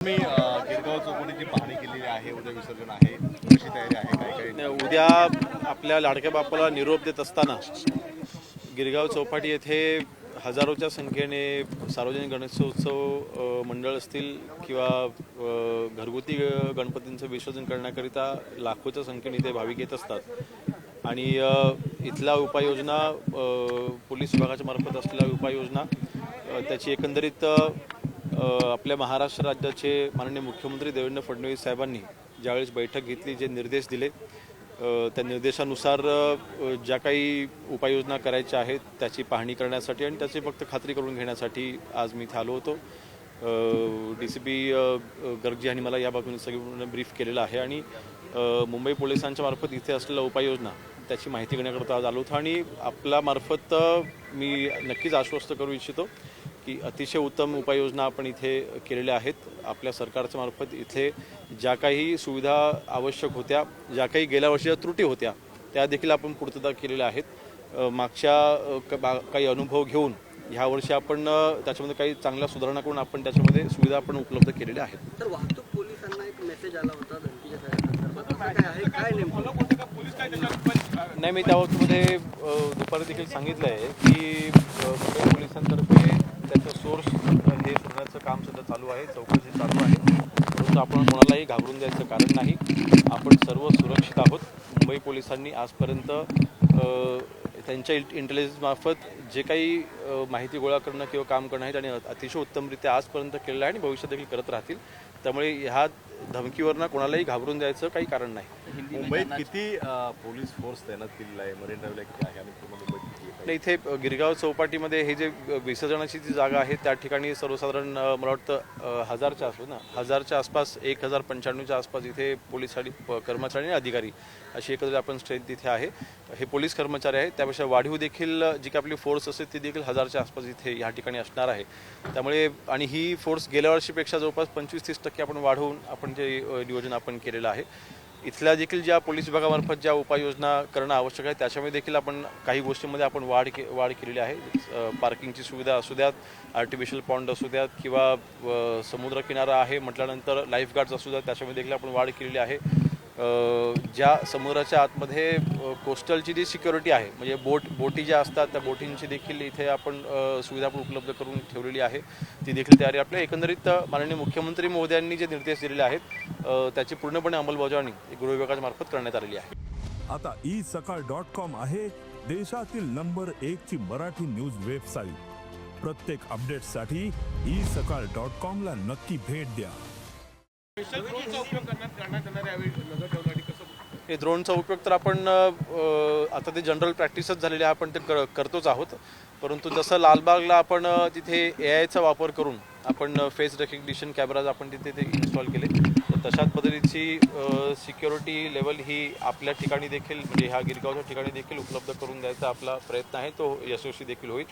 मी गिरगाव चौपाटीची पाहणी केलेली आहे. उद्या विसर्जन आहे, कशी तयारी आहे, काय काय? उद्या आपल्या लाडक्या बाप्पाला निरोप देत असताना गिरगाव चौपाटी येथे हजारोच्या संख्येने सार्वजनिक गणेशोत्सव मंडळ असतील किंवा घरगुती गणपतींचं विसर्जन करण्याकरिता लाखोच्या संख्येने इथे भाविक येत असतात आणि इथला उपाययोजना पोलीस विभागाच्या मार्फत असलेल्या उपाययोजना त्याची एकंदरीत आपल्या महाराष्ट्र राज्याचे माननीय मुख्यमंत्री देवेंद्र फडणवीस साहेबांनी ज्यावेळेस बैठक घेतली, जे निर्देश दिले त्या निर्देशानुसार ज्या काही उपाययोजना करायच्या आहेत त्याची पाहणी करण्यासाठी आणि त्याची फक्त खात्री करून घेण्यासाठी आज मी इथे आलो होतो. DCP गर्ग यांनी मला या बाबतीत सगळं ब्रीफ केलेलं आहे आणि मुंबई पोलिसांच्या मार्फत इथे असलेल्या उपाययोजना त्याची माहिती घेण्याकरता आज आलो होतो आणि आपल्या मार्फत मी नक्कीच आश्वस्त करू इच्छितो की अतिशय उत्तम उपाययोजना आपण इथे केलेल्या आहेत. आपल्या सरकारच्या मार्फत इथे ज्या काही सुविधा आवश्यक होत्या, ज्या काही गेल्या वर्षीच्या त्रुटी होत्या त्या देखील आपण पूर्तता केलेल्या आहेत. मागच्या काही अनुभव घेऊन ह्या वर्षी आपण त्याच्यामध्ये काही चांगल्या सुधारणा करून आपण त्याच्यामध्ये सुविधा आपण उपलब्ध केलेल्या आहेत. तर वाहतूक पोलिसांना एक मेसेज आला होता धमकीच्या संदर्भात, काय आहे, काय नेमकं नाही, मी त्या बाबतीमध्ये दुपारी देखील सांगितलं आहे की मुंबई पोलिसांतर्फे त्याचं सोर्स हे शोधण्याचं काम सुद्धा चालू आहे, चौकशी चालू आहे. परंतु आपण कोणालाही घाबरून द्यायचं कारण नाही. आपण सर्व सुरक्षित आहोत. मुंबई पोलिसांनी आजपर्यंत त्यांच्या इंटेलिजन्समार्फत जे काही माहिती गोळा करणं किंवा काम करणं आहे त्यांनी अतिशय उत्तमरित्या आजपर्यंत केलेलं आहे आणि भविष्यात देखील करत राहतील. त्यामुळे ह्या धमकीवरनं कोणालाही घाबरून द्यायचं काही कारण नाही. मुंबईत किती पोलीस फोर्स तैनात केलेला आहे, मरीन ड्राईव्हला किती आहे आणि पूर्ण मुंबईत किती आहे? नाही, इथे गिरगाव चौपाटीमध्ये हे जे विसर्जनाची जी जागा आहे त्या ठिकाणी सर्वसाधारण मला वाटतं 1000च्या आसपास 1095च्या आसपास इथे पोलीस आणि कर्मचारी आणि अधिकारी अशी एकत्र आपण स्ट्रेंथ इथे आहे. हे पोलीस कर्मचारी आहेत, त्यापेक्षा वाढीव देखील जी काही आपली फोर्स असते ती देखील 1000च्या आसपास इथे ह्या ठिकाणी असणार आहे. त्यामुळे आणि ही फोर्स गेल्या वर्षीपेक्षा जवळपास 25-30% आपण वाढवून आपण जे नियोजन आपण केलेलं आहे. इथल्या देखील ज्या पोलीस विभागामार्फत ज्या उपाययोजना करणं आवश्यक आहे त्याच्यामध्ये देखील आपण काही गोष्टींमध्ये आपण वाढ केलेली आहे. पार्किंगची सुविधा असू द्यात, आर्टिफिशियल पॉन्ड असू द्यात किंवा समुद्रकिनारा आहे म्हटल्यानंतर लाईफगार्ड्स असू द्यात, त्याच्यामध्ये देखील आपण वाढ केलेली आहे. ज्या समुद्राच्या आतमध्ये कोस्टलची जी सिक्युरिटी आहे म्हणजे बोटी ज्या असतात त्या बोटींची देखील इथे आपण सुविधा पण उपलब्ध करून ठेवलेली आहे. ती देखील तयारी आपल्या एकंदरीत माननीय मुख्यमंत्री महोदयांनी जे निर्देश दिलेले आहेत त्याची पूर्णपणे अंमलबजावणी गृह विभागाच्या मार्फत करण्यात आलेली आहे. आता isakal.com आहे देशातील नंबर 1 ची मराठी न्यूज वेबसाईट. प्रत्येक अपडेटसाठी isakal.com ला नक्की भेट द्या. हे ड्रोनचा उपयोग तर आपण आता ते जनरल प्रॅक्टिसच झालेली आहे, आपण ते करतोच आहोत. परंतु जसं लालबागला आपण तिथे AI चा वापर करून आपण फेस रेकग्निशन कॅमेराज आपण तिथे ते इन्स्टॉल केले, तर तशाच पद्धतीची सिक्युरिटी लेवल ही आपल्या ठिकाणी देखील म्हणजे ह्या गिरगावच्या ठिकाणी देखील उपलब्ध करून द्यायचा आपला प्रयत्न आहे. तो यशस्वी देखील होईल.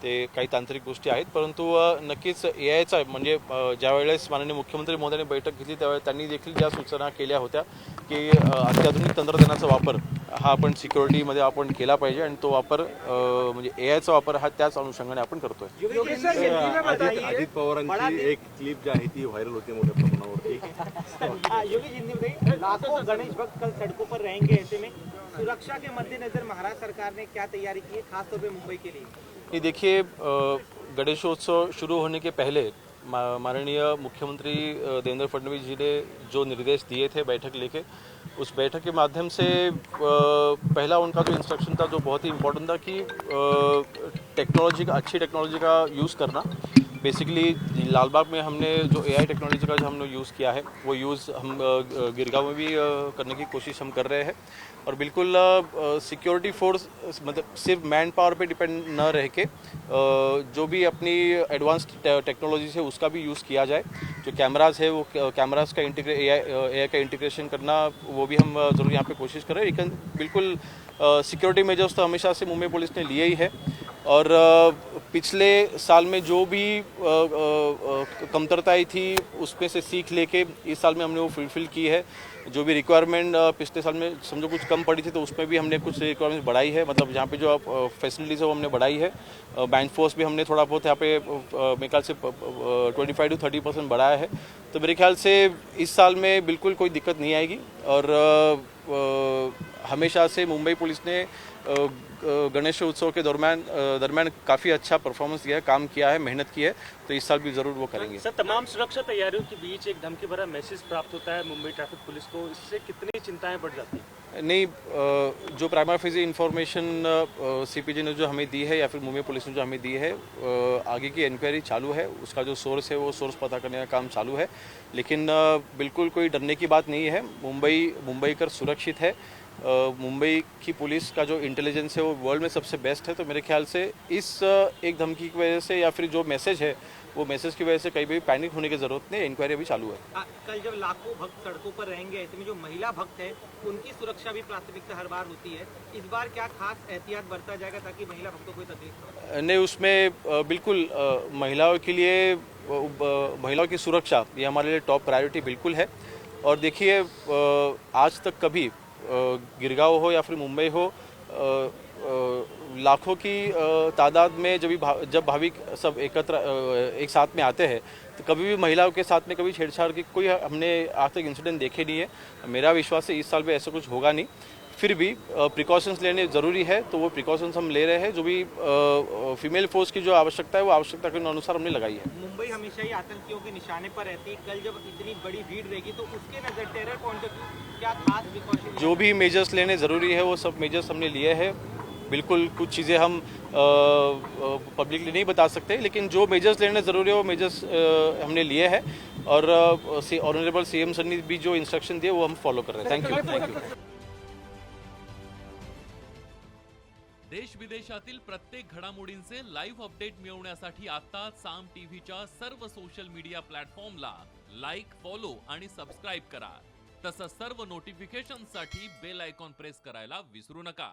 ते काही तांत्रिक गोष्टी आहेत परंतु नक्कीच AI म्हणजे ज्या वेळेस माननीय मुख्यमंत्री महोदयांनी बैठक घेतली त्यावेळेस त्यांनी देखील ज्या सूचना केल्या होत्या की अत्याधुनिक तंत्रज्ञानाचा वापर हा आपण सिक्युरिटीमध्ये आपण केला पाहिजे आणि तो वापर म्हणजे AI वापर हा त्याच अनुषंगाने आपण करतोय. अजित पवारांची एक क्लिप जी आहे ती व्हायरल होते मोठ्या प्रमाणावरती. लाखों गणेश भक्त कल सड़कों पर रहेंगे, ऐसे में सुरक्षा के मद्देनजर महाराष्ट्र सरकार ने क्या तैयारी की है खासतौर पे मुंबई के लिए? ये देखिए, गणेशोत्सव शुरू होने के पहले माननीय मुख्यमंत्री देवेंद्र फडणवीस जी ने जो निर्देश दिए थे बैठक लेके, उस बैठक के माध्यम से पहला उनका जो इंस्ट्रक्शन था जो बहुत ही इम्पोर्टेंट था कि अच्छी टेक्नोलॉजी का यूज़ करना. बेसिकली लालबाग में हमने जो AI टेक्नोलॉजी का जो हमने यूज़ किया है वो यूज़ हम गिरगांव में भी करने की कोशिश हम कर रहे हैं. और बिल्कुल सिक्योरिटी फोर्स मतलब सिर्फ मैन पावर पे डिपेंड न रह के जो भी अपनी एडवांस टेक्नोलॉजी है उसका भी यूज़ किया जाए. जो कैमराज है वो कैमराज का AI का इंटीग्रेशन करना वो भी हम ज़रूर यहाँ पे कोशिश कर रहे हैं. लेकिन बिल्कुल सिक्योरिटी मेजर्स तो हमेशा से मुंबई पुलिस ने लिए ही है. और पिछले साल में जो भी कमतरताएं थी उसमें से सीख लेके इस साल में हमने वो फुलफिल की है। जो भी रिक्वायरमेंट पिछले साल में समझो कुछ कम पड़ी थी तो उसमें भी हमने कुछ रिक्वायरमेंट बढ़ाई है, मतलब जहाँ पे जो फैसिलिटीज़ है वो हमने बढ़ाई है। बैंक फोर्स भी हमने थोड़ा बहुत यहाँ पे मेरे ख्याल से 25 to 30% बढ़ाया है। तो मेरे ख्याल से इस साल में बिल्कुल कोई दिक्कत नहीं आएगी। और हमेशा से मुंबई पुलिस ने गणेश उत्सव के दरमियान काफ़ी अच्छा परफॉर्मेंस दिया है, काम किया है, मेहनत की है, तो इस साल भी ज़रूर वो करेंगे। सर, तमाम सुरक्षा तैयारियों के बीच एक धमकी भरा मैसेज प्राप्त होता है मुंबई ट्रैफिक पुलिस को, इससे कितनी चिंताएं बढ़ जाती हैं? नहीं, जो प्राइमरी फेजी इंफॉर्मेशन सीपीजी ने जो हमें दी है या फिर मुंबई पुलिस ने जो हमें दी है, आगे की इंक्वायरी चालू है, उसका जो सोर्स है वो सोर्स पता करने का काम चालू है। लेकिन बिल्कुल कोई डरने की बात नहीं है। मुंबईकर सुरक्षित है। मुंबई की पुलिस का जो इंटेलिजेंस है वो वर्ल्ड में सबसे बेस्ट है। तो मेरे ख्याल से इस एक धमकी की वजह से या फिर जो मैसेज है वो मैसेज की वजह से कहीं भी पैनिक होने की जरूरत नहीं, इंक्वायरी अभी चालू है। कल जब लाखों भक्त सड़कों पर रहेंगे, ऐसे में जो महिला भक्त है उनकी सुरक्षा भी प्राथमिकता हर बार होती है, इस बार क्या खास एहतियात बरता जाएगा ताकि महिला भक्तों को कोई तकलीफ न हो? नहीं, उसमें बिल्कुल महिलाओं के लिए महिलाओं की सुरक्षा ये हमारे लिए टॉप प्रायोरिटी बिल्कुल है। और देखिए, आज तक कभी गिरगांव हो या फिर मुंबई हो, लाखों की तादाद में जब भाविक सब एकत्र एक साथ में आते हैं तो कभी भी महिलाओं के साथ में कभी छेड़छाड़ की कोई हमने आज तक इंसिडेंट देखे नहीं है। मेरा विश्वास है इस साल भी ऐसा कुछ होगा नहीं। फिर भी प्रिकॉशंस लेने ज़रूरी है, तो वो प्रिकॉशंस हम ले रहे हैं। जो भी फीमेल फोर्स की जो आवश्यकता है वो आवश्यकता के अनुसार हमने लगाई है। मुंबई हमेशा ही आतंकियों के निशाने पर रहती है, कल जब इतनी बड़ी भीड़ रहेगी तो उसके नजर टेरर पॉइंट ऑफ व्यू क्या खास प्रिकॉशन? जो भी मेजर्स लेने ज़रूरी है वो सब मेजर्स हमने लिए हैं। बिल्कुल कुछ चीज़ें हम पब्लिकली नहीं बता सकते, लेकिन जो मेजर्स लेने ज़रूरी है वो मेजर्स हमने लिए हैं। और ऑनरेबल सीएम सर ने भी जो इंस्ट्रक्शन दिए वो हम फॉलो कर रहे हैं। Thank you. देश विदेशातील प्रत्येक घडामोडींचे लाईव्ह अपडेट मिळवण्यासाठी आता साम टीव्हीच्या सर्व सोशल मीडिया प्लॅटफॉर्मला लाईक, फॉलो आणि सबस्क्राईब करा। तसंच सर्व नोटिफिकेशनसाठी बेल आयकॉन प्रेस करायला विसरू नका।